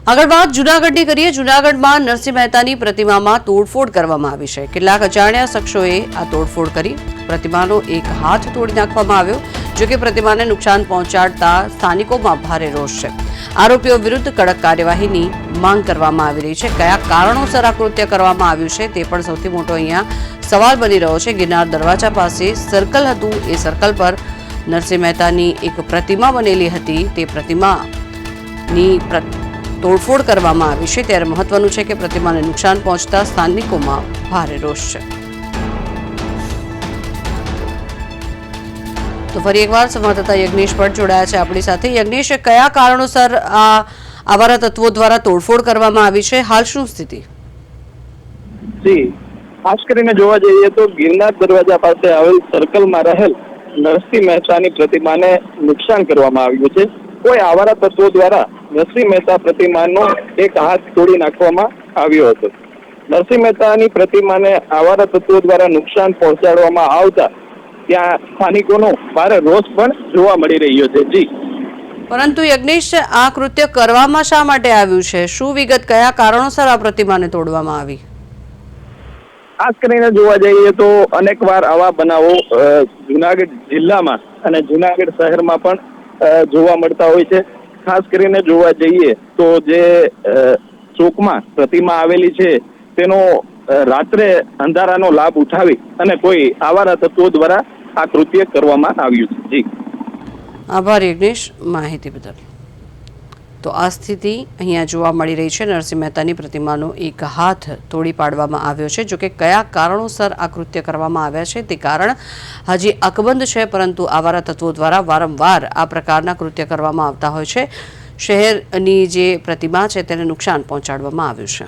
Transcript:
આગળ વાત જૂનાગઢની કરીએ। જૂનાગઢમાં નરસિંહ મહેતાની પ્રતિમામાં તોડફોડ કરવામાં આવી છે। કેટલાક અજાણ્યા શખ્સોએ આ તોડફોડ કરી પ્રતિમાનો એક હાથ તોડી નાખવામાં આવ્યો। જો કે પ્રતિમાને નુકસાન પહોંચાડતા સ્થાનિકોમાં ભારે રોષ છે। આરોપીઓ વિરુદ્ધ કડક કાર્યવાહીની માંગ કરવામાં આવી રહી છે। કયા કારણોસર આ કૃત્ય કરવામાં આવ્યું છે તે પણ સૌથી મોટો અહીંયા સવાલ બની રહ્યો છે। ગિરનાર દરવાજા પાસે સર્કલ હતું, એ સર્કલ પર નરસિંહ મહેતાની એક પ્રતિમા બનેલી હતી। તે પ્રતિમાની તોડફોડ કરવામાં આવી છે। ત્યારે મહત્વનું છે કે પ્રતિમાને નુકસાન પહોંચતા સ્થાનિકોમાં ભારે રોષ છે। તો ફરી એકવાર સંવાદદાતા યજ્ઞેશ ભટ્ટ જોડાયા છે આપણી સાથે। યજ્ઞેશ, કયા કારણોસર આ આવારા તત્વો દ્વારા તોડફોડ કરવામાં આવી છે? હાલ શું સ્થિતિ? જી, ખાસ કરીને જોવા જઈએ તો ગિરનાર દરવાજા પાસે આવેલ સર્કલમાં રહેલ નરસિંહ મહેતાની પ્રતિમાને નુકસાન કરવામાં આવ્યું છે। કોઈ આવારા તત્વો દ્વારા નરસિંહ મહેતા પ્રતિમાનો એક હાથ તોડી નાખવામાં આવ્યો હતો। નરસિંહ મહેતાની પ્રતિમાને આવારા તત્વો દ્વારા નુકસાન પહોંચાડવામાં આવતા ત્યાં સ્થાનિકોનો ભારે રોષ પણ જોવા મળી રહ્યો છે। જી, પરંતુ યજ્ઞેશ, આ કૃત્ય કરવામાં શા માટે આવ્યું છે? શું વિગત, કયા કારણોસર આ પ્રતિમાને તોડવામાં આવી? ખાસ કરીને જોવા જઈએ તો અનેકવાર આવા બનાવો જુનાગઢ જિલ્લામાં અને જુનાગઢ શહેરમાં પણ જોવા મળતા હોય છે। ખાસ કરીને જોવા જઈએ તો જે ચોકમાં પ્રતિમા આવેલી છે તેનો રાત્રે અંધારાનો લાભ ઉઠાવી અને કોઈ આવારા તત્વો દ્વારા આ કૃત્ય કરવામાં આવ્યું છે। જી, આભાર યજ્ઞેશ માહિતી બદલ। તો આ સ્થિતિ અહીંયા જોવા મળી રહી છે। નરસિંહ મહેતાની પ્રતિમાનો એક હાથ તોડી પાડવામાં આવ્યો છે। જોકે કયા કારણોસર આ કૃત્ય કરવામાં આવ્યા છે તે કારણ હજી અકબંધ છે, પરંતુ આવારા તત્વો દ્વારા વારંવાર આ પ્રકારના કૃત્ય કરવામાં આવતા હોય છે। શહેરની જે પ્રતિમા છે તેને નુકસાન પહોંચાડવામાં આવ્યું છે।